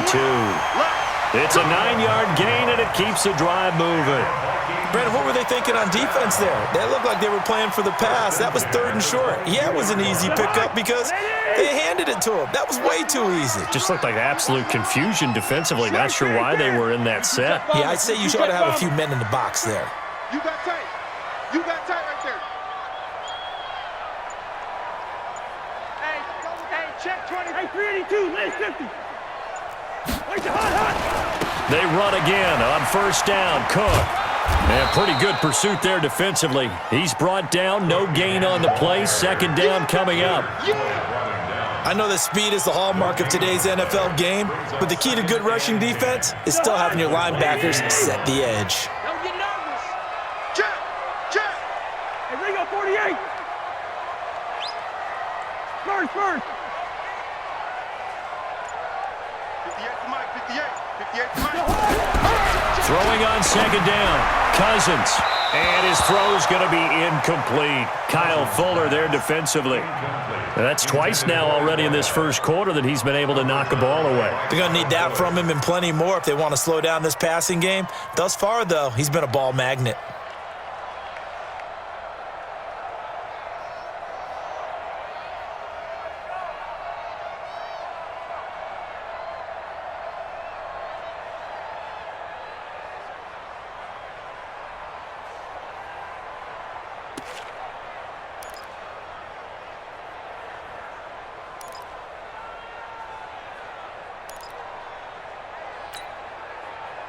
It's a 9-yard gain, and it keeps the drive moving. Brandon, what were they thinking on defense there? They looked like they were playing for the pass. That was 3rd and short. Yeah, it was an easy pickup because they handed it to him. That was way too easy. Just looked like absolute confusion defensively. Not sure why they were in that set. Yeah, I'd say you ought to have a few men in the box there. You got tight. You got tight right there. Hey, check 20. Hey, 382, lane 50. Wait, hot. They run again on first down. Cook. And pretty good pursuit there defensively. He's brought down. No gain on the play. 2nd down coming up. I know that speed is the hallmark of today's NFL game, but the key to good rushing defense is still having your linebackers set the edge. Don't get nervous. Check. Hey, Ringo 48. First. 58 to Mike, 58 to Mike. Throwing on 2nd down. Cousins. And his throw's going to be incomplete. Kyle Fuller there defensively. And that's twice now already in this first quarter that he's been able to knock a ball away. They're going to need that from him and plenty more if they want to slow down this passing game. Thus far, though, he's been a ball magnet.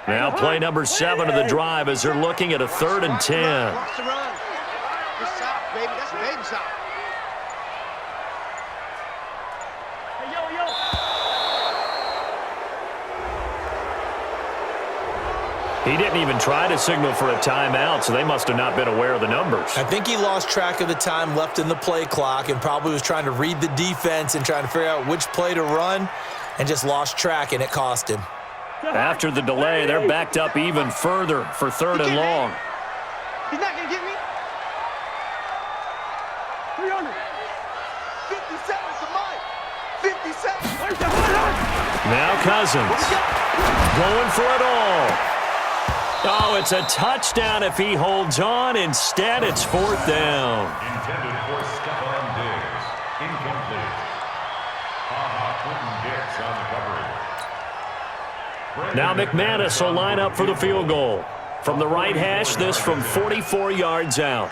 Now play number 7 of the drive as they're looking at a 3rd and 10. Watch the run. Good stop, baby. That's a baby stop. Hey, yo. He didn't even try to signal for a timeout, so they must have not been aware of the numbers. I think he lost track of the time left in the play clock and probably was trying to read the defense and trying to figure out which play to run and just lost track, and it cost him. After the delay, they're backed up even further for 3rd and long. He's not going to get me. 300. 57 to Mike. 57. Now Cousins. Going for it all. Oh, it's a touchdown if he holds on. Instead, it's 4th down. Intended for Stephon Diggs. Incomplete. Quentin Diggs on the coverage. Now McManus will line up for the field goal. From the right hash, this from 44 yards out.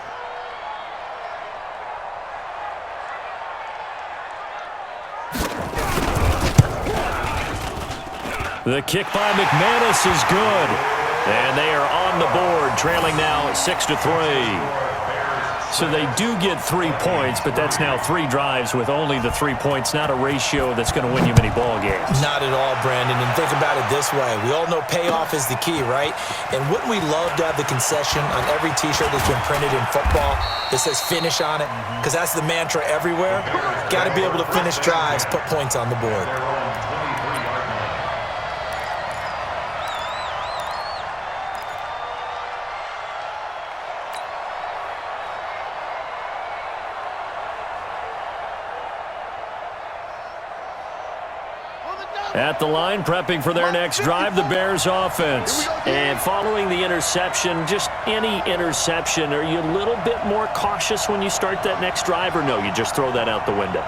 The kick by McManus is good. And they are on the board, trailing now 6-3. So they do get 3 points, but that's now 3 drives with only the 3 points, not a ratio that's going to win you many ball games. Not at all, Brandon. And think about it this way. We all know payoff is the key, right? And wouldn't we love to have the concession on every T-shirt that's been printed in football that says finish on it? Because that's the mantra everywhere. Got to be able to finish drives, put points on the board. At the line, prepping for their next drive, the Bears offense. And following the interception, just any interception, are you a little bit more cautious when you start that next drive, or no, you just throw that out the window?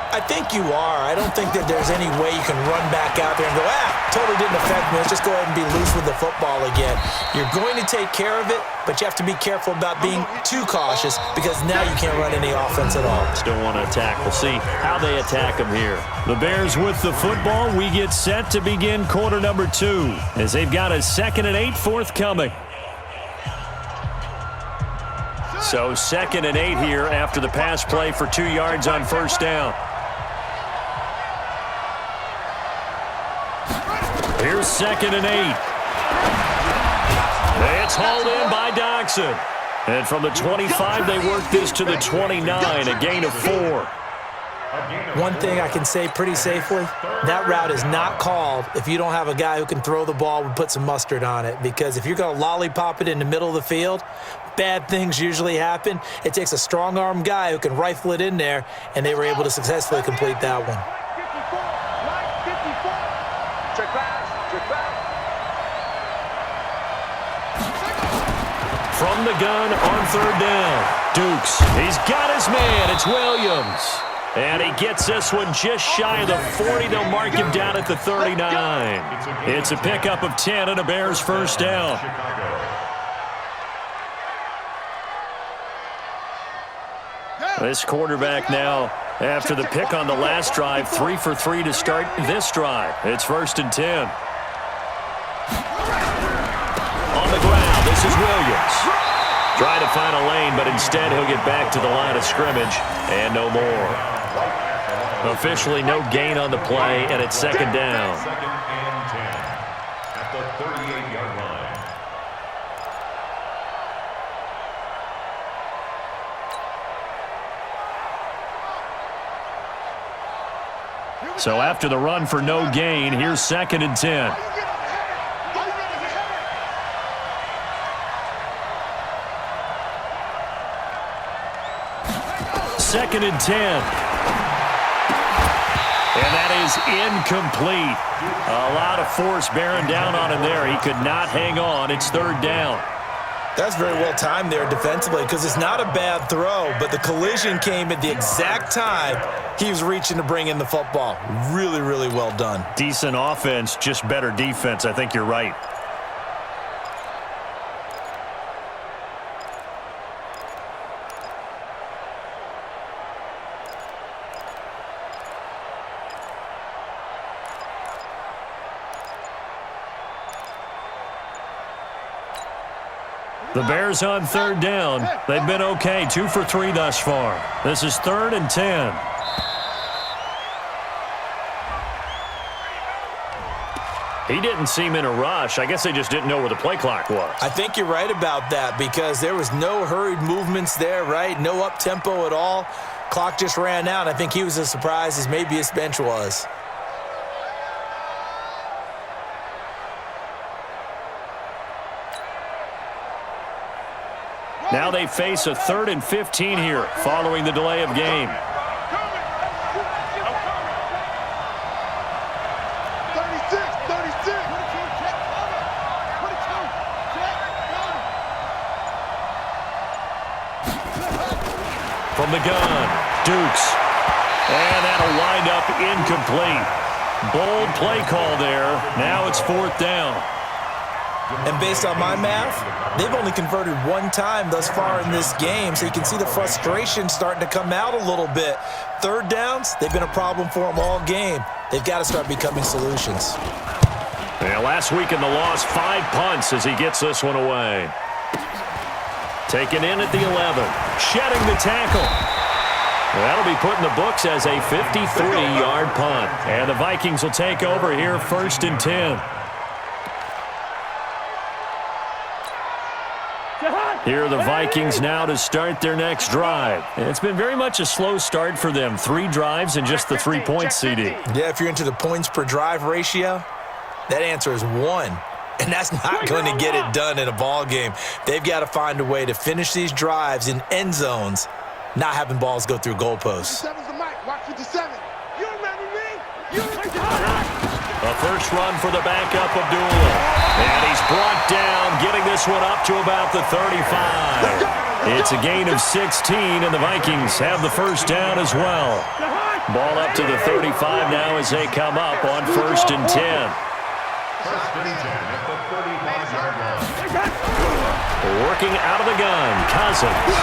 I think you are. I don't think that there's any way you can run back out there and go, totally didn't affect me. Let's just go ahead and be loose with the football again. You're going to take care of it, but you have to be careful about being too cautious because now you can't run any offense at all. Still want to attack. We'll see how they attack them here. The Bears with the football. We get set to begin quarter number 2 as they've got a 2nd and 8 forthcoming. So 2nd and 8 here after the pass play for 2 yards on first down. Here's 2nd and 8. It's hauled in by Doxson. And from the 25, they work this to the 29, a gain of 4. One thing I can say pretty safely, that route is not called if you don't have a guy who can throw the ball and put some mustard on it. Because if you're going to lollipop it in the middle of the field, bad things usually happen. It takes a strong-arm guy who can rifle it in there, and they were able to successfully complete that one. Check From the gun on third down. Dukes, he's got his man. It's Williams. And he gets this one just shy of the 40. They'll mark him down at the 39. It's a pickup of 10 and a Bears first down. This quarterback now, after the pick on the last drive, 3 for 3 to start this drive. It's 1st and 10. On the ground, this is Williams. Trying to find a lane, but instead he'll get back to the line of scrimmage and no more. Officially no gain on the play, and it's 2nd down. 2nd and 10 at the 38-yard line. So after the run for no gain, here's 2nd and 10. 2nd and 10. And that is incomplete. A lot of force bearing down on him there. He could not hang on. It's 3rd down. That's very well timed there defensively because it's not a bad throw, but the collision came at the exact time he was reaching to bring in the football. Really, really well done. Decent offense, just better defense. I think you're right. The Bears on 3rd down. They've been okay, 2 for 3 thus far. This is 3rd and 10. He didn't seem in a rush. I guess they just didn't know where the play clock was. I think you're right about that because there was no hurried movements there, right? No up-tempo at all. Clock just ran out. I think he was as surprised as maybe his bench was. Now they face a 3rd and 15 here following the delay of game. From the gun, Dukes. And that'll wind up incomplete. Bold play call there. Now it's 4th down. And based on my math, they've only converted 1 time thus far in this game, so you can see the frustration starting to come out a little bit. 3rd downs, they've been a problem for them all game. They've got to start becoming solutions. Yeah, last week in the loss, 5 punts as he gets this one away. Taken in at the 11, shedding the tackle. That'll be put in the books as a 53-yard punt. And the Vikings will take over here 1st and 10. Here are the Vikings now to start their next drive. It's been very much a slow start for them. 3 drives and just the 3 points, CD. Yeah, if you're into the points per drive ratio, that answer is 1. And that's not going to get it done in a ball game. They've got to find a way to finish these drives in end zones, not having balls go through goalposts. A first run for the backup of Abdullah. And he's brought down, getting this one up to about the 35. It's a gain of 16, and the Vikings have the first down as well. Ball up to the 35 now as they come up on 1st and 10. 1st and 10 at the 35-yard line. Working out of the gun, Cousins.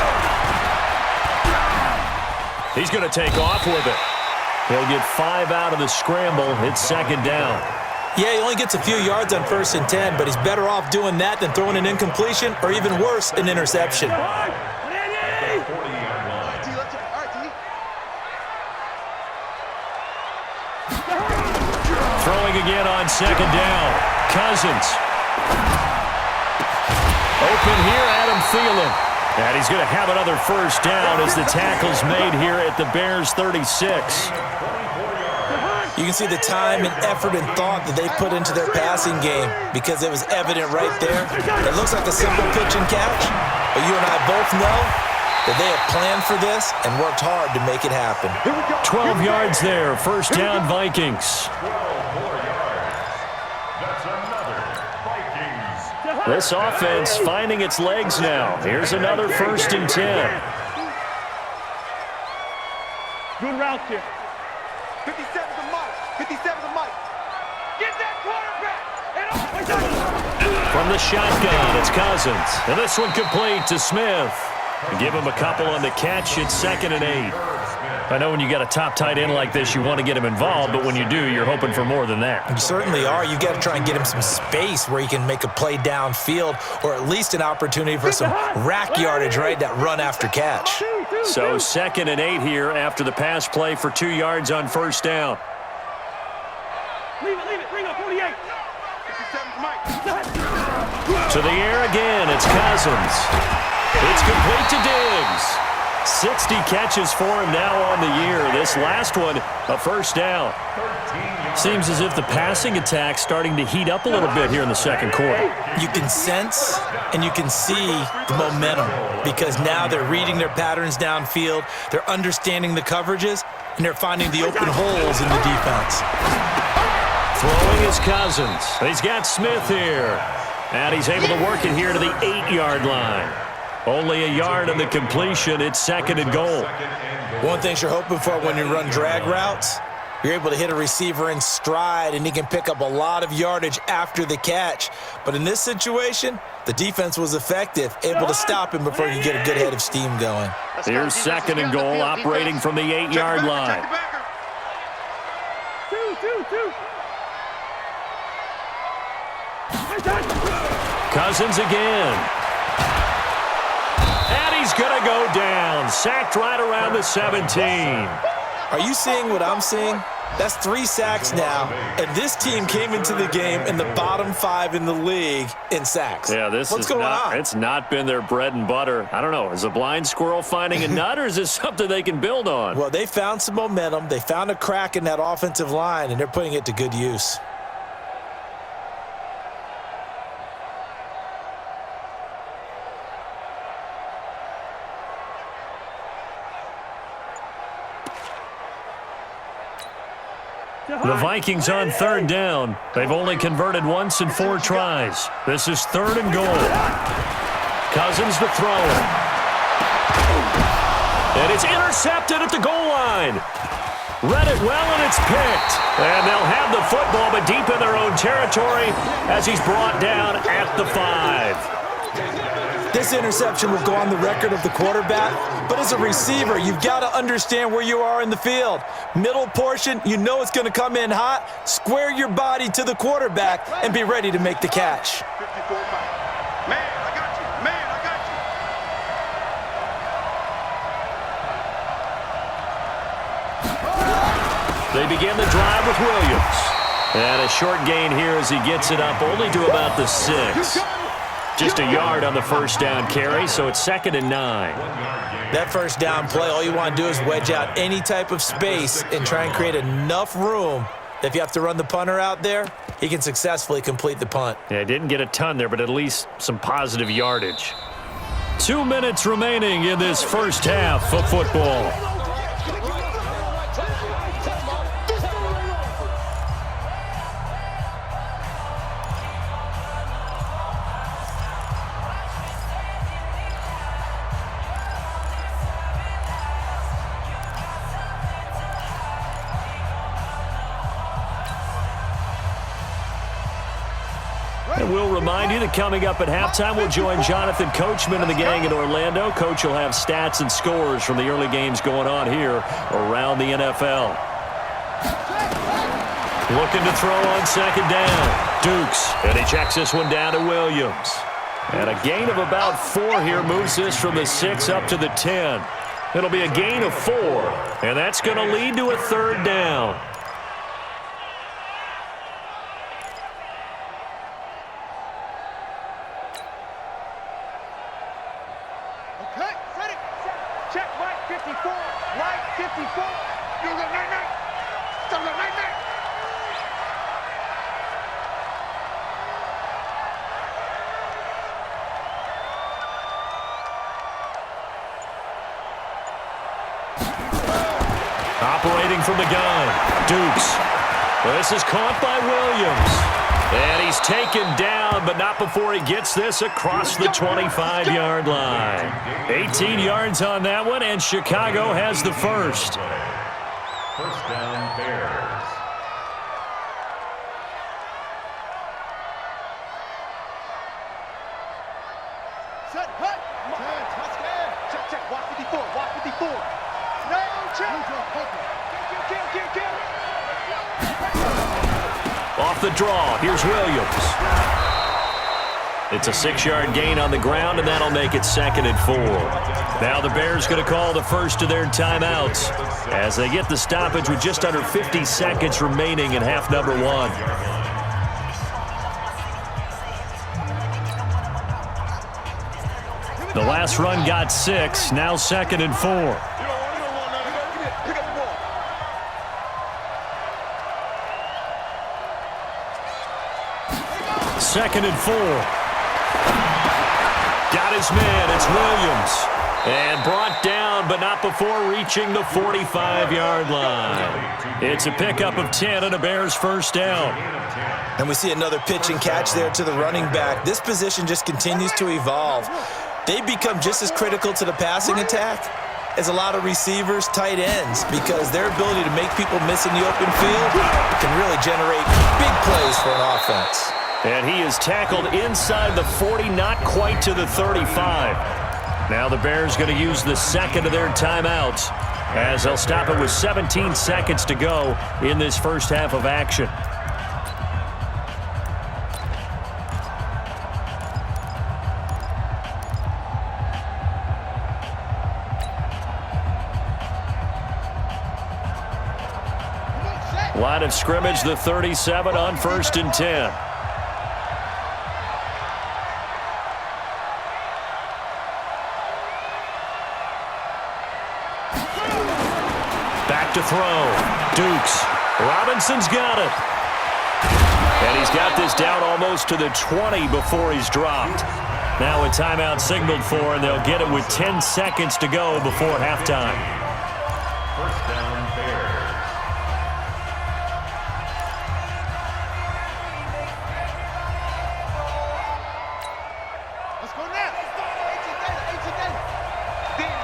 He's going to take off with it. He'll get 5 out of the scramble. It's 2nd down. Yeah, he only gets a few yards on 1st and 10, but he's better off doing that than throwing an incompletion or even worse, an interception. Throwing again on 2nd down. Cousins. Open here, Adam Thielen. And he's going to have another first down as the tackle's made here at the Bears' 36. You can see the time and effort and thought that they put into their passing game because it was evident right there. It looks like a simple pitch and catch, but you and I both know that they have planned for this and worked hard to make it happen. 12 yards there, first down Vikings. This offense finding its legs now. Here's another 1st and 10. Good route here. 57 to Mike. 57 to Mike. Get that quarterback. From the shotgun, it's Cousins. And this one complete to Smith. Give him a couple on the catch. It's 2nd and 8. I know when you got a top tight end like this, you want to get him involved, but when you do, you're hoping for more than that. You certainly are. You got to try and get him some space where he can make a play downfield, or at least an opportunity for some rack yardage, right? That run after catch. So 2nd and 8 here after the pass play for 2 yards on 1st down. Leave it. Bring up 48. 57 to Mike. To the air again, it's Cousins. It's complete to Diggs. 60 catches for him now on the year. This last one, a 1st down. Seems as if the passing attack's starting to heat up a little bit here in the 2nd quarter. You can sense and you can see the momentum because now they're reading their patterns downfield, they're understanding the coverages, and they're finding the open holes in the defense. Throwing is Cousins. He's got Smith here. And he's able to work it here to the 8-yard line. Only a yard on the completion. It's 2nd and goal. One thing you're hoping for when you run drag routes, you're able to hit a receiver in stride, and he can pick up a lot of yardage after the catch. But in this situation, the defense was effective, able to stop him before he could get a good head of steam going. Here's 2nd and goal, operating from the 8-yard line. Two. Cousins again. And he's going to go down. Sacked right around the 17. Are you seeing what I'm seeing? That's 3 sacks now, and this team came into the game in the bottom 5 in the league in sacks. Yeah, what's going on? It's not been their bread and butter. I don't know. Is a blind squirrel finding a nut, or is this something they can build on? Well, they found some momentum. They found a crack in that offensive line, and they're putting it to good use. The Vikings on 3rd down. They've only converted once in 4 tries. This is 3rd and goal. Cousins to throw it. And it's intercepted at the goal line. Read it well, and it's picked. And they'll have the football, but deep in their own territory as he's brought down at the 5. This interception will go on the record of the quarterback, but as a receiver, you've got to understand where you are in the field. Middle portion, you know it's going to come in hot. Square your body to the quarterback and be ready to make the catch. 54 Man, I got you. Man, I got you. They begin the drive with Williams. And a short gain here as he gets it up only to about the 6. Just a yard on the 1st down carry, so it's 2nd and 9. That 1st down play, all you want to do is wedge out any type of space and try and create enough room that if you have to run the punter out there, he can successfully complete the punt. Yeah, didn't get a ton there, but at least some positive yardage. 2 minutes remaining in this 1st half of football. And we'll remind you that coming up at halftime, we'll join Jonathan Coachman and the gang in Orlando. Coach will have stats and scores from the early games going on here around the NFL. Looking to throw on 2nd down. Dukes, and he checks this one down to Williams. And a gain of about 4 here moves this from the 6 up to the 10. It'll be a gain of 4, and that's going to lead to a 3rd down. Operating from the gun, Dukes. This is caught by Williams. And he's He's taken down, but not before he gets this across the 25-yard line. 18 yards on that one, and Chicago has the first. First down, Bears. Set, hut. Check, check. Watch 54. Watch 54. No, check. Kill. Off the draw, here's Williams. It's a 6-yard gain on the ground, and that'll make it 2nd and 4. Now the Bears going to call the first of their timeouts as they get the stoppage with just under 50 seconds remaining in half number 1. The last run got 6, now 2nd and 4. Second and 4. Got his man. It's Williams. And brought down, but not before reaching the 45-yard line. It's a pickup of 10 and a Bears first down. And we see another pitch and catch there to the running back. This position just continues to evolve. They become just as critical to the passing attack as a lot of receivers, tight ends, because their ability to make people miss in the open field can really generate big plays for an offense. And he is tackled inside the 40, not quite to the 35. Now the Bears going to use the second of their timeouts as they'll stop it with 17 seconds to go in this first half of action. Line of scrimmage, the 37 on 1st and 10. Back to throw. Dukes. Robinson's got it. And he's got this down almost to the 20 before he's dropped. Now a timeout signaled for, and they'll get it with 10 seconds to go before halftime. First down, Bears. Let's go now. Danny.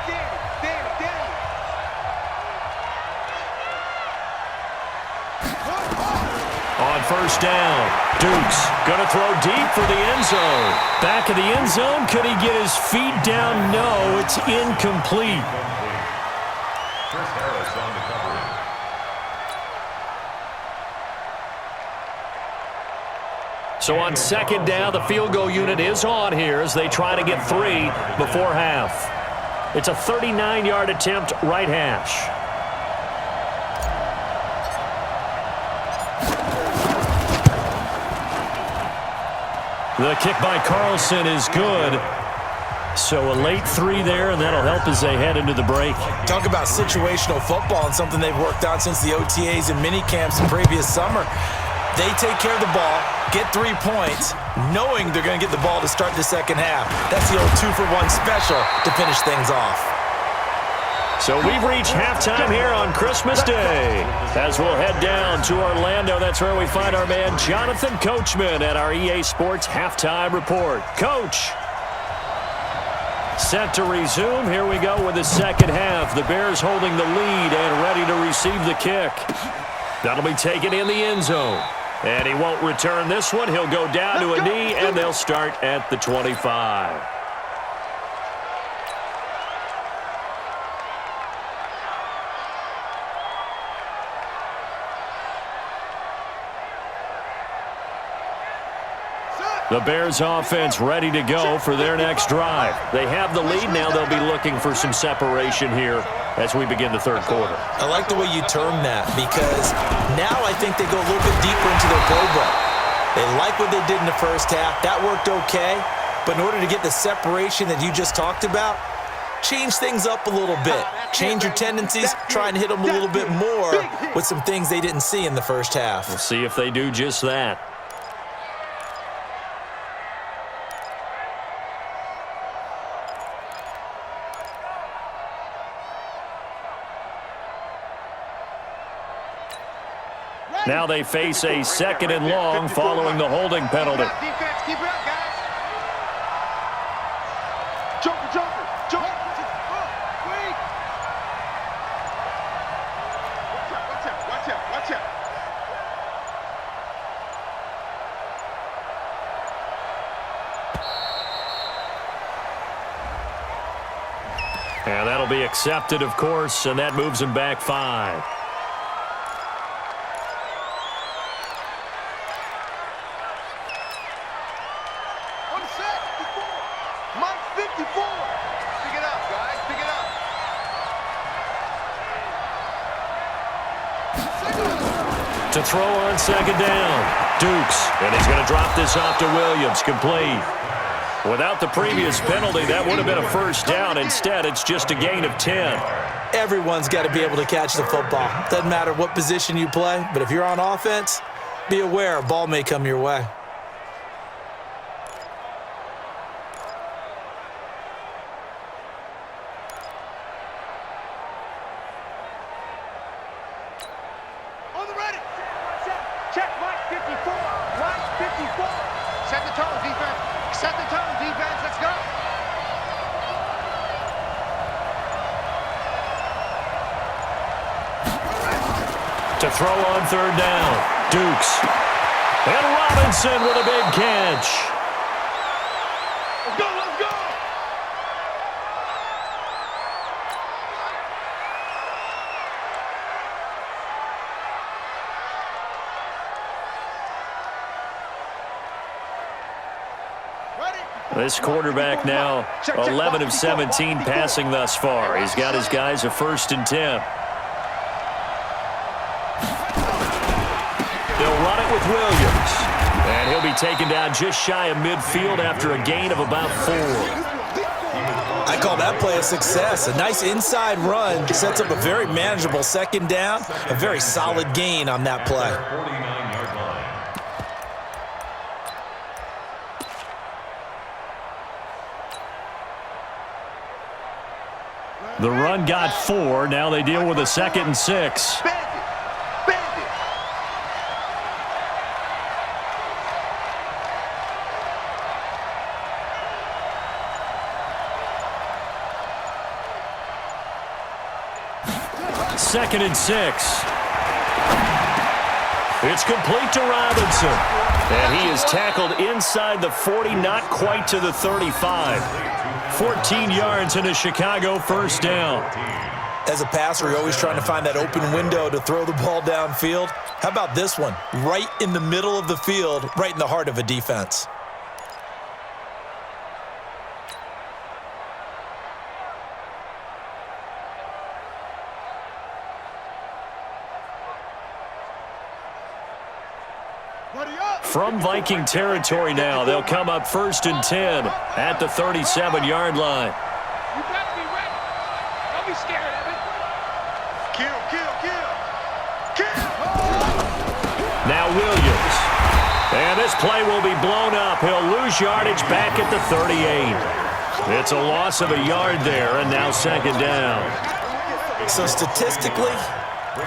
On first down, Dukes going to throw deep for the end zone. Back of the end zone, could he get his feet down? No, it's incomplete. Chris Harris on the coverage. So on second down, the field goal unit is on here as they try to get 3 before half. It's a 39-yard attempt, right hash. The kick by Carlson is good. So a late 3 there, and that'll help as they head into the break. Talk about situational football and something they've worked on since the OTAs and mini camps the previous summer. They take care of the ball, get 3 points, knowing they're going to get the ball to start the second half. That's the old 2-for-1 special to finish things off. So we've reached halftime here on Christmas Day. As we'll head down to Orlando, that's where we find our man Jonathan Coachman at our EA Sports Halftime Report. Coach. Set to resume. Here we go with the second half. The Bears holding the lead and ready to receive the kick. That'll be taken in the end zone. And he won't return this one. He'll go down to a knee, and they'll start at the 25. The Bears offense ready to go for their next drive. They have the lead now. They'll be looking for some separation here as we begin the third quarter. I like the way you term that because now I think they go a little bit deeper into their playbook. They like what they did in the first half. That worked okay. But in order to get the separation that you just talked about, change things up a little bit. Change your tendencies. Try and hit them a little bit more with some things they didn't see in the first half. We'll see if they do just that. Now they face a 2nd and long following the holding penalty. Defense, keep it up, guys. Joker. Wait. Watch out. And that'll be accepted, of course, and that moves him back 5. On set. Mike 54. Pick it up, guys. Pick it up. To throw on 2nd down. Dukes, and he's going to drop this off to Williams. Complete. Without the previous penalty, that would have been a 1st down. Instead, it's just a gain of 10. Everyone's got to be able to catch the football. Doesn't matter what position you play, but if you're on offense, be aware a ball may come your way. On the ready. Check Mike 54. Mike 54. Set the tone, defense. Set the tone, defense. Let's go. To throw on 3rd down. Dukes. And Robinson with a big catch. Let's go. This quarterback now 11 of 17 passing thus far. He's got his guys a 1st and 10. They'll run it with Williams. And he'll be taken down just shy of midfield after a gain of about 4. I call that play a success. A nice inside run sets up a very manageable 2nd down. A very solid gain on that play. 49-yard line. The run got 4. Now they deal with a 2nd and 6. Bandit. 2nd and 6. It's complete to Robinson. And he is tackled inside the 40, not quite to the 35. 14 yards and a Chicago 1st down. As a passer, you're always trying to find that open window to throw the ball downfield. How about this one? Right in the middle of the field, right in the heart of a defense. From Viking territory now, they'll come up 1st and 10 at the 37-yard line. You better be ready. Don't be scared of it. Kill. Now Williams. And this play will be blown up. He'll lose yardage back at the 38. It's a loss of a yard there, and now 2nd down. So statistically,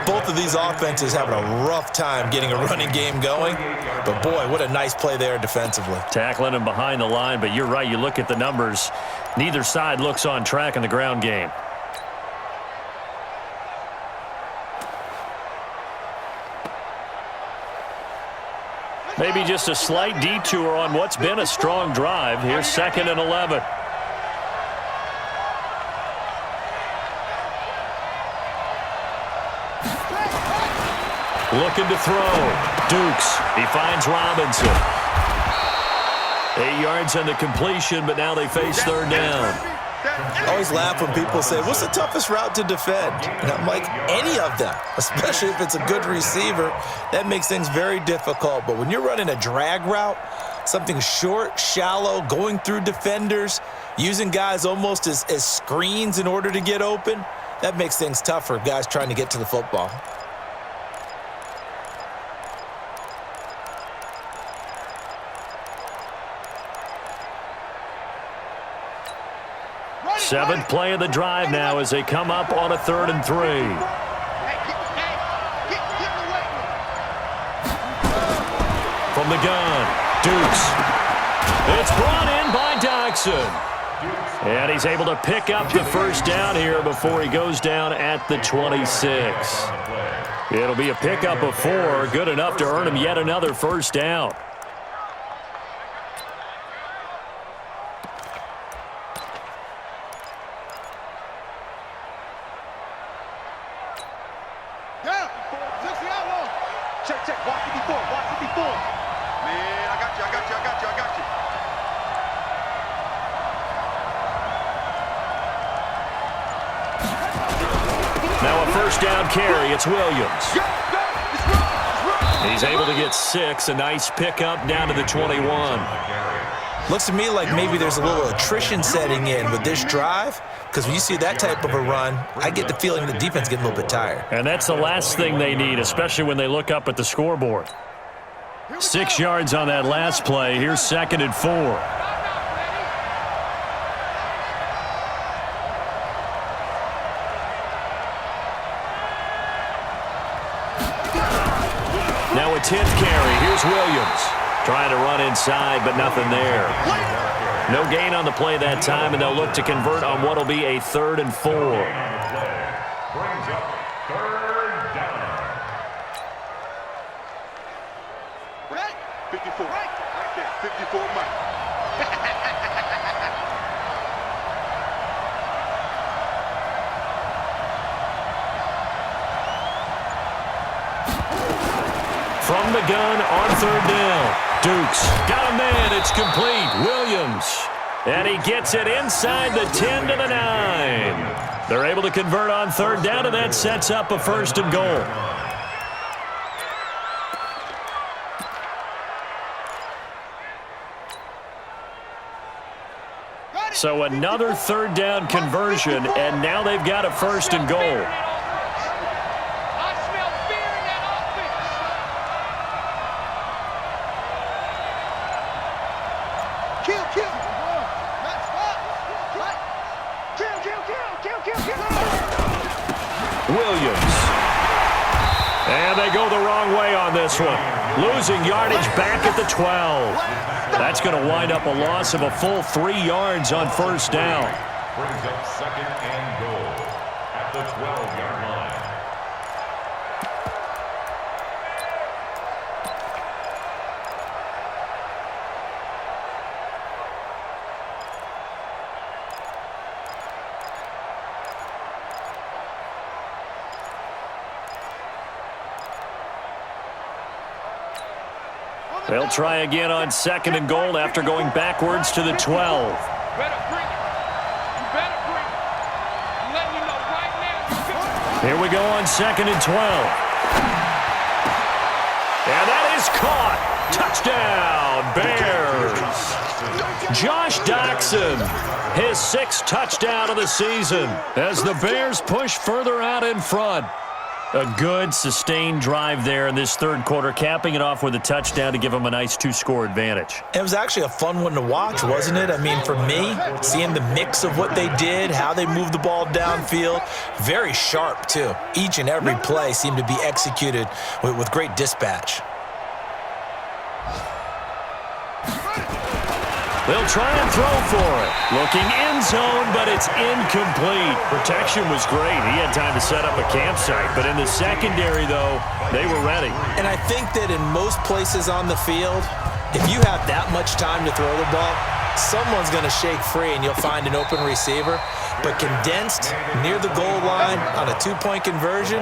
both of these offenses having a rough time getting a running game going. But, boy, what a nice play there defensively. Tackling him behind the line, but you're right. You look at the numbers. Neither side looks on track in the ground game. Maybe just a slight detour on what's been a strong drive. Here's 2nd and 11. Looking to throw. Dukes. He finds Robinson. 8 yards on the completion, but now they face 3rd down. I always laugh when people say, what's the toughest route to defend? And I'm like, any of them, especially if it's a good receiver. That makes things very difficult. But when you're running a drag route, something short, shallow, going through defenders, using guys almost as screens in order to get open, that makes things tough for guys trying to get to the football. Seventh play of the drive now as they come up on a 3rd and 3. From the gun, Dukes. It's brought in by Doxson. And he's able to pick up the first down here before he goes down at the 26. It'll be a pickup of 4, good enough to earn him yet another first down. Check, watch 54, watch 54. Man, I got you. Now a first down carry, it's Williams. He's able to get 6, a nice pickup down to the 21. Looks to me like maybe there's a little attrition setting in with this drive, because when you see that type of a run, I get the feeling the defense getting a little bit tired. And that's the last thing they need, especially when they look up at the scoreboard. 6 yards on that last play. Here's 2nd and 4. Now a 10th carry. Here's Williams. Trying to run inside, but nothing there. No gain on the play that time, and they'll look to convert on what will be a 3rd and 4. Brings up 3rd down. 54. Right there. 54 Mike. From the gun on 3rd down. Dukes got a man. It's complete. Williams. And he gets it inside the 10 to the 9. They're able to convert on 3rd down, and that sets up a 1st and goal. So another 3rd down conversion, and now they've got a 1st and goal. Williams. And they go the wrong way on this one. Losing yardage back at the 12. That's going to wind up a loss of a full 3 yards on 1st down. Brings up 2nd and goal at the 12-yard line. They'll try again on 2nd and goal after going backwards to the 12. Better bring it. You better bring it. I'm letting you know right now. Here we go on 2nd and 12. And that is caught. Touchdown, Bears. Josh Doxson, his 6th touchdown of the season as the Bears push further out in front. A good, sustained drive there in this 3rd quarter, capping it off with a touchdown to give them a nice 2-score advantage. It was actually a fun one to watch, wasn't it? I mean, for me, seeing the mix of what they did, how they moved the ball downfield, very sharp, too. Each and every play seemed to be executed with great dispatch. They'll try and throw for it. Looking end zone, but it's incomplete. Protection was great. He had time to set up a campsite. But in the secondary, though, they were ready. And I think that in most places on the field, if you have that much time to throw the ball, someone's going to shake free and you'll find an open receiver. But condensed near the goal line on a 2-point conversion,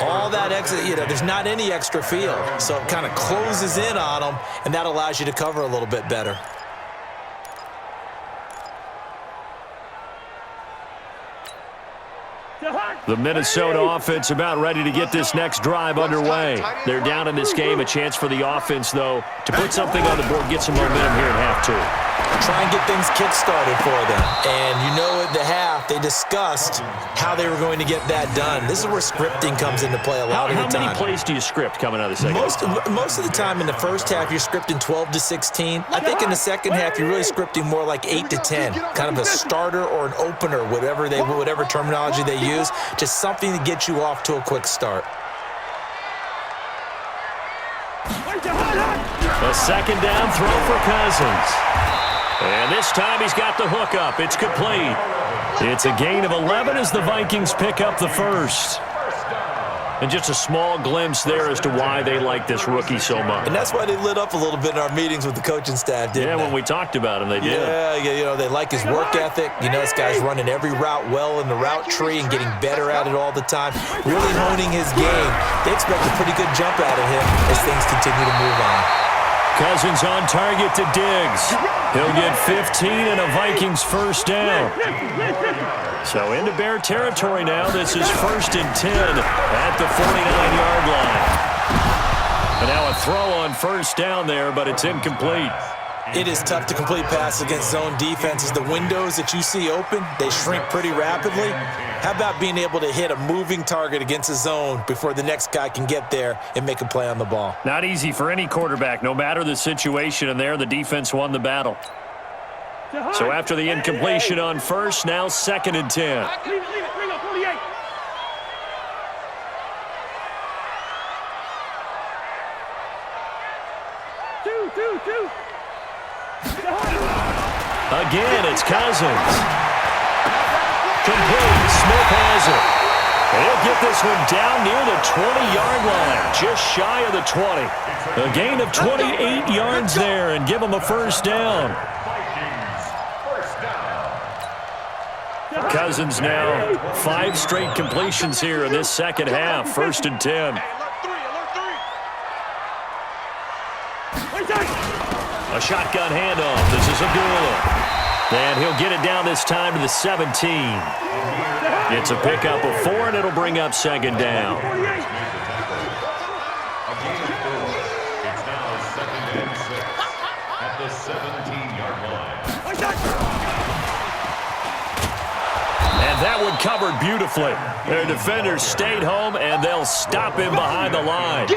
all that extra, there's not any extra field. So it kind of closes in on them, and that allows you to cover a little bit better. The Minnesota offense about ready to get this next drive underway. They're down in this game. A chance for the offense, though, to put something on the board, get some momentum here at half 2. Try and get things kick-started for them. And at the half, they discussed how they were going to get that done. This is where scripting comes into play a lot of the time. How many plays do you script coming out of the second half? Most of the time in the first half, you're scripting 12 to 16. I think in the second half, you're really scripting more like 8 to 10. Kind of a starter or an opener, whatever terminology they use. Just something to get you off to a quick start. A second down throw for Cousins. And this time he's got the hook up. It's complete. It's a gain of 11 as the Vikings pick up the first. And just a small glimpse there as to why they like this rookie so much. And that's why they lit up a little bit in our meetings with the coaching staff, didn't they? When we talked about him, they did. Yeah, they like his work ethic. This guy's running every route well in the route tree and getting better at it all the time, really honing his game. They expect a pretty good jump out of him as things continue to move on. Cousins on target to Diggs. He'll get 15 and a Vikings first down. So into Bear territory now. This is 1st and 10 at the 49-yard line. And now a throw on first down there, but it's incomplete. It is tough to complete passes against zone defenses. The windows that you see open, they shrink pretty rapidly. How about being able to hit a moving target against a zone before the next guy can get there and make a play on the ball? Not easy for any quarterback, no matter the situation, and there the defense won the battle. So after the incompletion on first, now 2nd and 10. Leave it, bring up 48. Two. Again, it's Cousins. Complete. Smith has it. And he'll get this one down near the 20-yard line, just shy of the 20. A gain of 28 yards there and give him a first down. Cousins now 5 straight completions here in this second half. 1st and 10. A shotgun handoff. This is Abdullah. And he'll get it down this time to the 17. It's a pickup of 4, and it'll bring up 2nd down. It's now 2nd and 6 at the 17-yard line. And that one covered beautifully. Their defenders stayed home, and they'll stop him behind the line.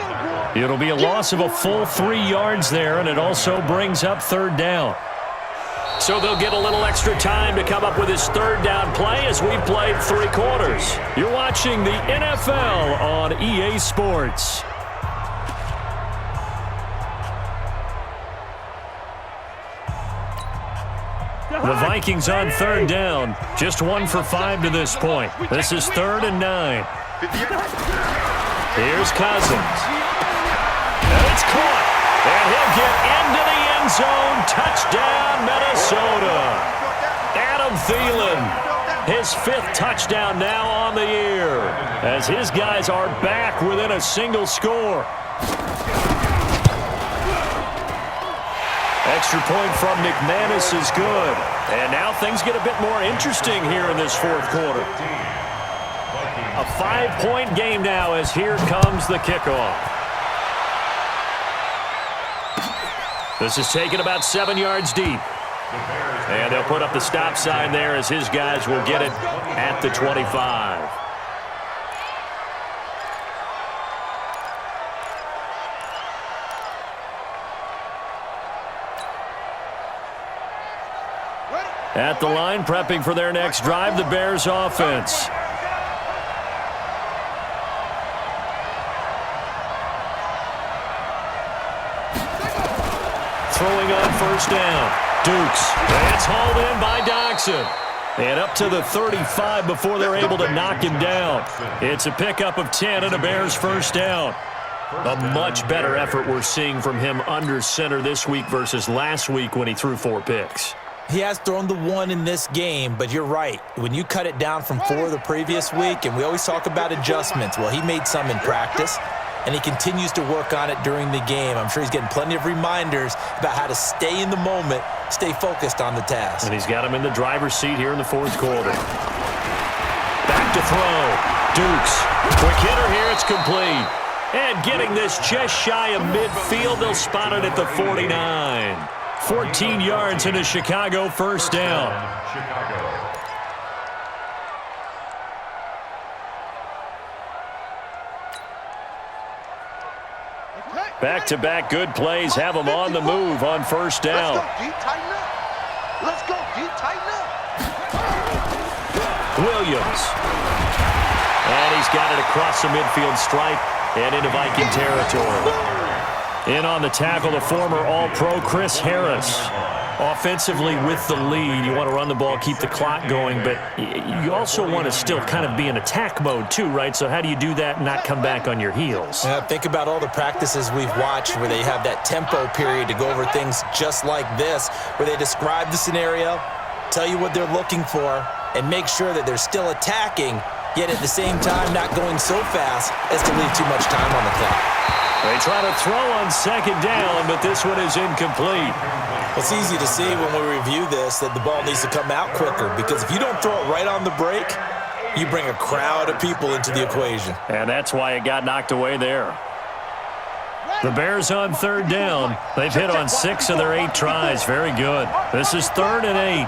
It'll be a loss of a full 3 yards there, and it also brings up 3rd down. So they'll get a little extra time to come up with his 3rd down play as we played 3 quarters. You're watching the NFL on EA Sports. The Vikings on 3rd down. Just 1 for 5 to this point. This is 3rd and 9. Here's Cousins. And it's caught. And he'll get into the end zone. Touchdown, Minnesota. Adam Thielen, his 5th touchdown now on the year, as his guys are back within a single score. Extra point from McManus is good. And now things get a bit more interesting here in this 4th quarter. A 5-point game now as here comes the kickoff. This is taken about 7 yards deep. And they'll put up the stop sign there as his guys will get it at the 25. At the line, prepping for their next drive, the Bears offense. Throwing on 1st down. Dukes. That's hauled in by Doxson. And up to the 35 before they're able to knock him down. It's a pickup of 10 and a Bears 1st down. A much better effort we're seeing from him under center this week versus last week when he threw 4 picks. He has thrown the 1 in this game, but you're right. When you cut it down from 4 the previous week, and we always talk about adjustments, well, he made some in practice, and he continues to work on it during the game. I'm sure he's getting plenty of reminders about how to stay in the moment, stay focused on the task. And he's got him in the driver's seat here in the 4th quarter. Back to throw. Dukes. Quick hitter here. It's complete. And getting this just shy of midfield, they'll spot it at the 49. 14 yards into Chicago 1st down. Back-to-back good plays have them on the move on 1st down. Let's go, D, tighten up. Williams. And he's got it across the midfield stripe and into Viking territory. In on the tackle, the former All-Pro Chris Harris. Offensively with the lead, you want to run the ball, keep the clock going, but you also want to still kind of be in attack mode too, right? So how do you do that and not come back on your heels? Think about all the practices we've watched where they have that tempo period to go over things just like this, where they describe the scenario, tell you what they're looking for, and make sure that they're still attacking, yet at the same time not going so fast as to leave too much time on the clock. They try to throw on second down, but this one is incomplete. It's easy to see when we review this that the ball needs to come out quicker, because if you don't throw it right on the break, you bring a crowd of people into the equation. And that's why it got knocked away there. The Bears on third down. They've hit on 6 of their 8 tries. Very good. This is 3rd and 8.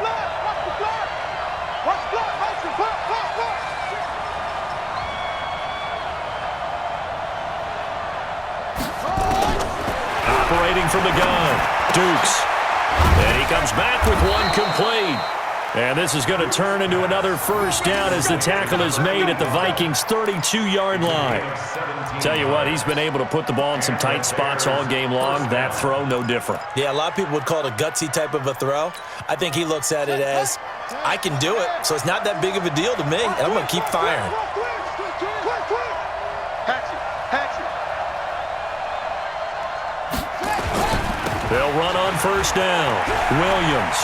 Operating from the gun, Dukes. And he comes back with one complete. And this is going to turn into another first down as the tackle is made at the Vikings' 32-yard line. Tell you what, he's been able to put the ball in some tight spots all game long. That throw, no different. Yeah, a lot of people would call it a gutsy type of a throw. I think he looks at it as, I can do it, so it's not that big of a deal to me, and I'm going to keep firing. They'll run on first down. Williams.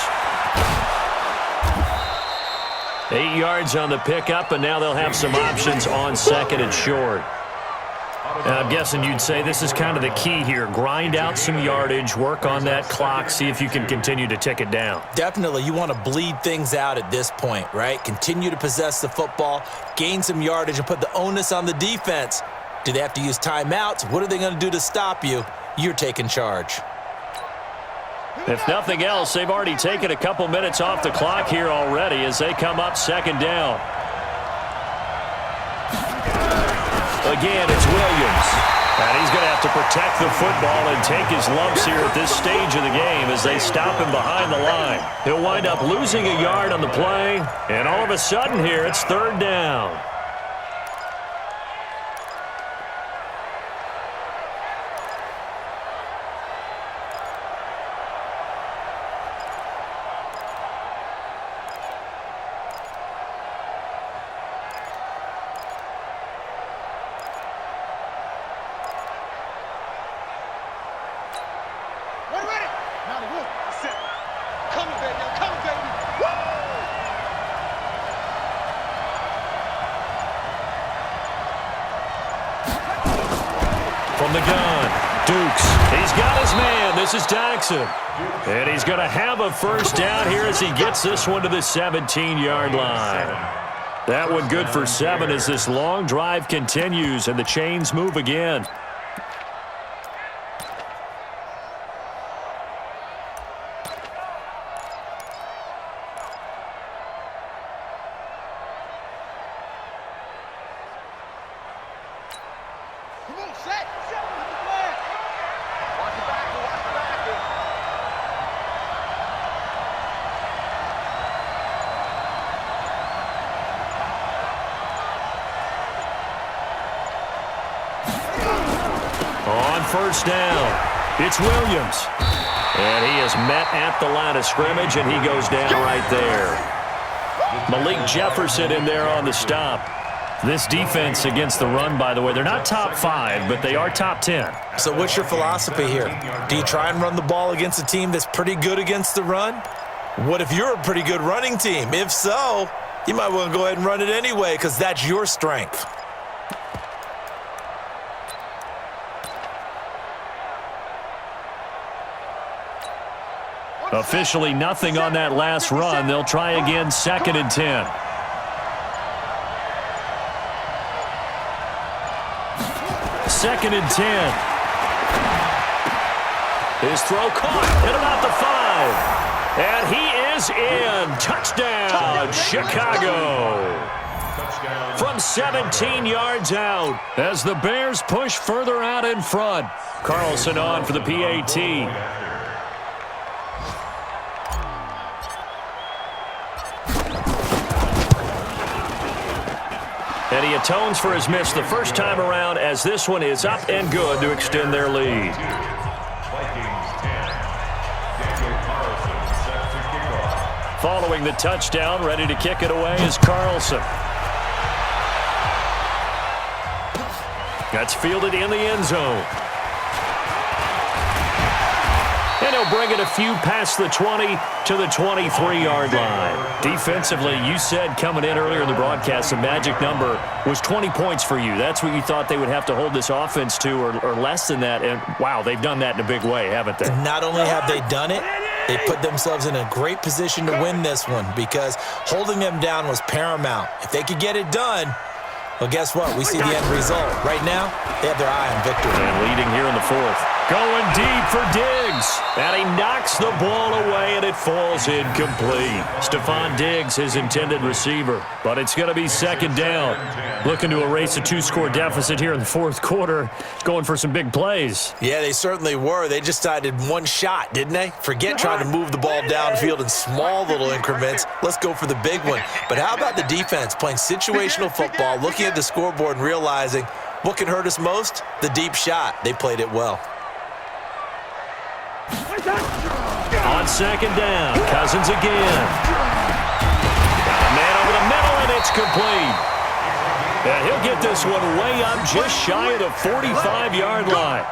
8 yards on the pickup, and now they'll have some options on second and short. And I'm guessing you'd say this is kind of the key here. Grind out some yardage, work on that clock, see if you can continue to tick it down. Definitely, you want to bleed things out at this point, right? Continue to possess the football, gain some yardage, and put the onus on the defense. Do they have to use timeouts? What are they going to do to stop you? You're taking charge. If nothing else, they've already taken a couple minutes off the clock here already as they come up second down. Again, it's Williams. And he's going to have to protect the football and take his lumps here at this stage of the game as they stop him behind the line. He'll wind up losing a yard on the play, and all of a sudden here, it's 3rd down. From the gun, Dukes. He's got his man. This is Jackson. And he's going to have a first down here as he gets this one to the 17-yard line. That one good for 7 as this long drive continues and the chains move again. On first down, it's Williams. And he is met at the line of scrimmage, and he goes down right there. Malik Jefferson in there on the stop. This defense against the run, by the way, they're not top 5, but they are top 10. So what's your philosophy here? Do you try and run the ball against a team that's pretty good against the run? What if you're a pretty good running team? If so, you might want to go ahead and run it anyway because that's your strength. Officially nothing on that last run. They'll try again, 2nd and 10. Second and 10. His throw caught at about the 5. And he is in. Touchdown, Chicago. From 17 yards out as the Bears push further out in front. Carlson on for the PAT. And he atones for his miss the first time around as this one is up and good to extend their lead. Following the touchdown, ready to kick it away is Carlson. That's fielded in the end zone. And he'll bring it a few past the 20 to the 23-yard line. Defensively, you said coming in earlier in the broadcast, the magic number was 20 points for you. That's what you thought they would have to hold this offense to, or less than that. And, wow, they've done that in a big way, haven't they? Not only have they done it, they put themselves in a great position to win this one because holding them down was paramount. If they could get it done, well, guess what? We see the end result. Right now, they have their eye on victory. And leading here in the fourth. Going deep for Diggs. And he knocks the ball away, and it falls incomplete. Stephon Diggs, his intended receiver. But it's going to be second down. Looking to erase a 2-score deficit here in the fourth quarter. Going for some big plays. Yeah, they certainly were. They just decided one shot, didn't they? Forget trying to move the ball downfield in small little increments. Let's go for the big one. But how about the defense playing situational football, looking at the scoreboard and realizing what can hurt us most? The deep shot. They played it well. On second down, Cousins again. Got a man over the middle, and it's complete. And he'll get this one way up just shy of the 45-yard line.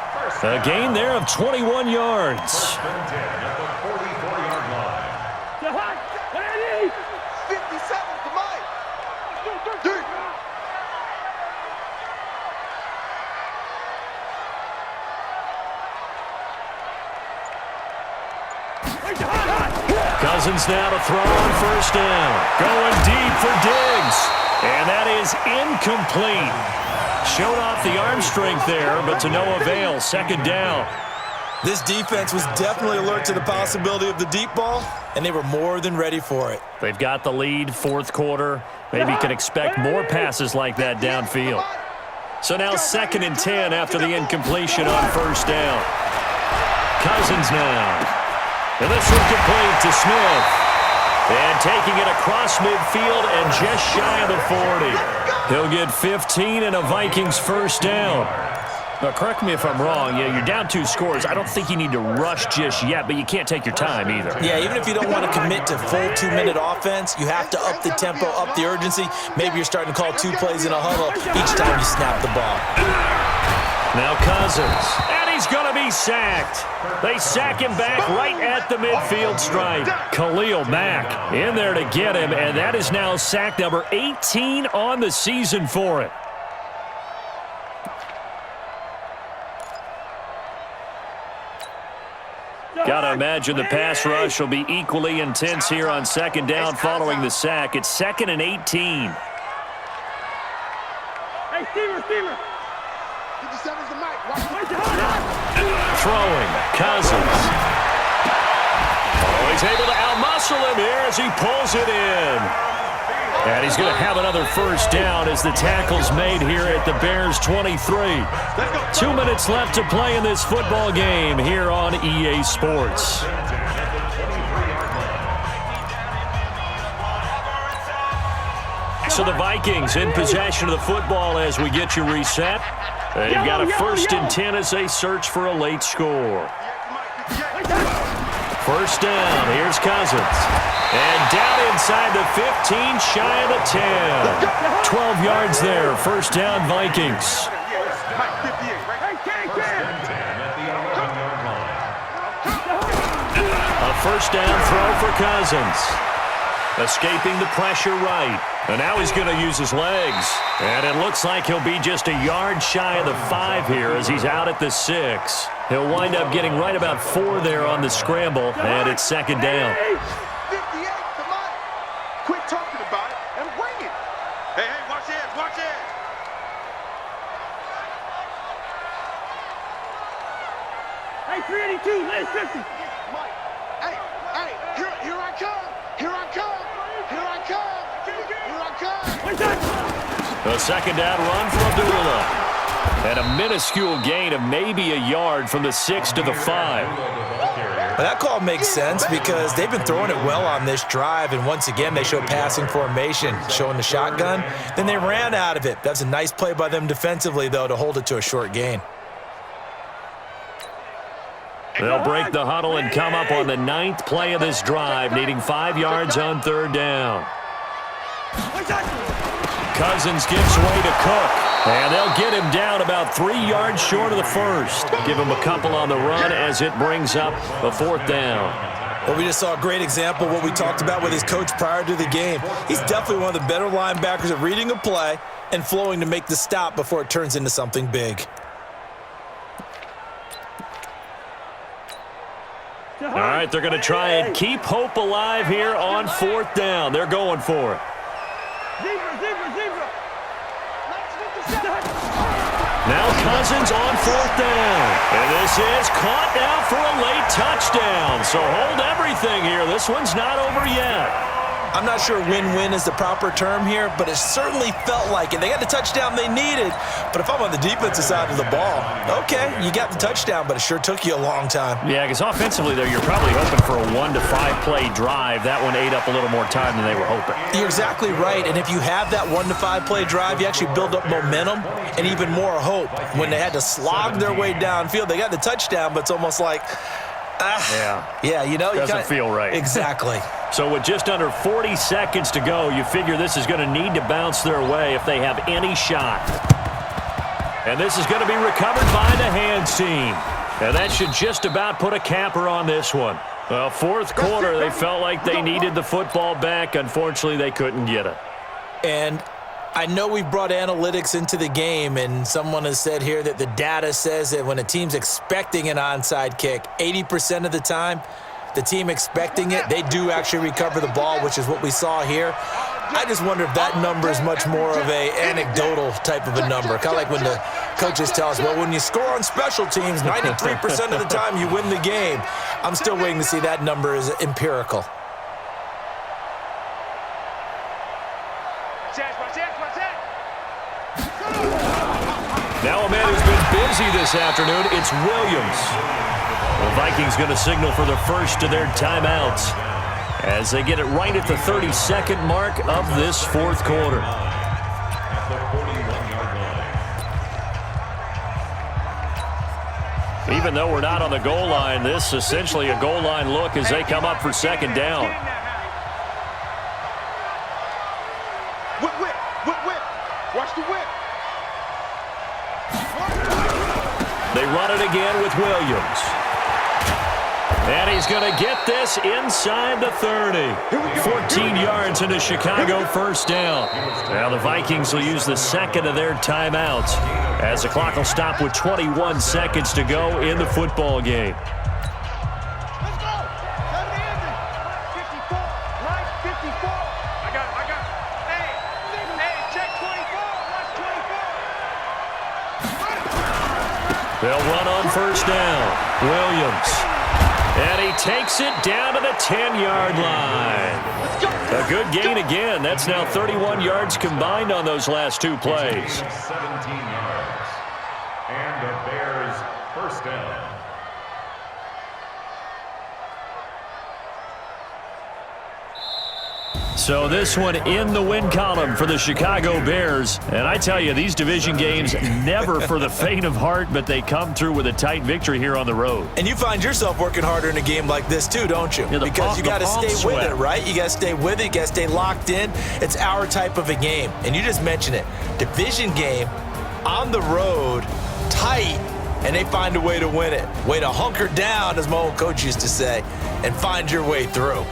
A gain there of 21 yards. 57 to Mike. Cousins now to throw on first down. Going deep for Diggs. And that is incomplete. Showed off the arm strength there, but to no avail. Second down. This defense was definitely alert to the possibility of the deep ball, and they were more than ready for it. They've got the lead, fourth quarter. Maybe can expect more passes like that downfield. So now 2nd and 10 after the incompletion on first down. Cousins now. And this one complete to Smith. And taking it across midfield and just shy of the 40. He'll get 15 and a Vikings first down. Now, correct me if I'm wrong. Yeah, you're down 2 scores. I don't think you need to rush just yet, but you can't take your time either. Yeah, even if you don't want to commit to full 2-minute offense, you have to up the tempo, up the urgency. Maybe you're starting to call 2 plays in a huddle each time you snap the ball. Now Cousins. And he's going to be sacked. They sack him back right at the midfield stripe. Khalil Mack in there to get him, and that is now sack number 18 on the season for him. Got to imagine the pass rush will be equally intense here on second down following the sack. It's 2nd and 18. Hey, Steamer. Throwing, Cousins. Oh, he's able to outmuscle him here as he pulls it in. And he's going to have another first down as the tackle's made here at the Bears 23. 2 minutes left to play in this football game here on EA Sports. So the Vikings in possession of the football as we get you reset. They've got a 1st and 10 as they search for a late score. First down, here's Cousins. And down inside the 15, shy of the 10. 12 yards there, first down Vikings. A first down throw for Cousins. Escaping the pressure right. And now he's going to use his legs. And it looks like he'll be just a yard shy of the 5 here as he's out at the 6. He'll wind up getting right about 4 there on the scramble, and it's second down. 58 to Mike. Quit talking about it and bring it. Hey, watch this, watch this. Hey, 382, last 50. Mike, hey, here I come. Here I come. Here I come. Here I come. A second down run for Abdullah. And a minuscule gain of maybe a yard from the 6 to the 5. Well, that call makes sense because they've been throwing it well on this drive, and once again they show passing formation, showing the shotgun. Then they ran out of it. That's a nice play by them defensively, though, to hold it to a short gain. They'll break the huddle and come up on the 9th play of this drive, needing 5 yards on 3rd down. Cousins gives way to Cook, and they'll get him down about 3 yards short of the first. Give him a couple on the run as it brings up a 4th down. Well, we just saw a great example of what we talked about with his coach prior to the game. He's definitely one of the better linebackers at reading a play and flowing to make the stop before it turns into something big. All right, they're going to try and keep hope alive here on 4th down. They're going for it. Now Cousins on 4th down. And this is caught now for a late touchdown. So hold everything here. This one's not over yet. I'm not sure win-win is the proper term here, but it certainly felt like it. They got the touchdown they needed, but if I'm on the defensive side of the ball, okay, you got the touchdown, but it sure took you a long time. Yeah, because offensively, though, you're probably hoping for a 1 to 5 play drive. That one ate up a little more time than they were hoping. You're exactly right, and if you have that 1 to 5 play drive, you actually build up momentum and even more hope. When they had to slog their way downfield, they got the touchdown, but it's almost like, yeah, you know, doesn't feel right. Exactly. So with just under 40 seconds to go, you figure this is going to need to bounce their way if they have any shot. And this is going to be recovered by the hands team. And that should just about put a capper on this one. Well, 4th quarter, they felt like they needed the football back. Unfortunately, they couldn't get it. And I know we've brought analytics into the game, and someone has said here that the data says that when a team's expecting an onside kick, 80% of the time, the team expecting it, they do actually recover the ball, which is what we saw here. I just wonder if that number is much more of a anecdotal type of a number. Kind of like when the coaches tell us, well, when you score on special teams, 93% of the time you win the game. I'm still waiting to see that number is empirical. Now a man who's been busy this afternoon, it's Williams. The Vikings going to signal for the first of their timeouts as they get it right at the 32nd mark of this 4th quarter. At the 41-yard line. Even though we're not on the goal line, this is essentially a goal line look as they come up for 2nd down. Whip. Watch the whip. They run it again with Williams. And he's going to get this inside the 30. 14 yards into Chicago, 1st down. Now the Vikings will use the 2nd of their timeouts as the clock will stop with 21 seconds to go in the football game. Let's go. Come to the engine. Right 54. I got it. Hey, check 24. Watch 24. They'll run on 1st down. Williams. And he takes it down to the 10-yard line. A good gain again. That's now 31 yards combined on those last 2 plays. 17 yards. And the Bears 1st down. So this one in the win column for the Chicago Bears. And I tell you, these division games never for the faint of heart, but they come through with a tight victory here on the road. And you find yourself working harder in a game like this too, don't you? Yeah, because you got to stay with it, right? You got to stay with it. You got to stay locked in. It's our type of a game. And you just mentioned it. Division game, on the road, tight, and they find a way to win it. Way to hunker down, as my old coach used to say, and find your way through.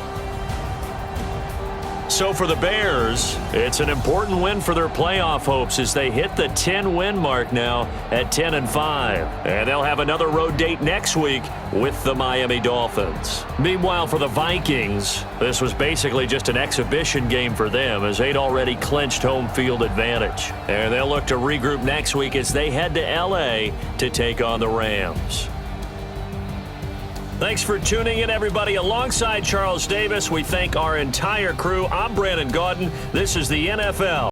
So for the Bears, it's an important win for their playoff hopes as they hit the 10-win mark now at 10-5. And they'll have another road date next week with the Miami Dolphins. Meanwhile, for the Vikings, this was basically just an exhibition game for them as they'd already clinched home field advantage. And they'll look to regroup next week as they head to L.A. to take on the Rams. Thanks for tuning in, everybody. Alongside Charles Davis, we thank our entire crew. I'm Brandon Gaudin. This is the NFL.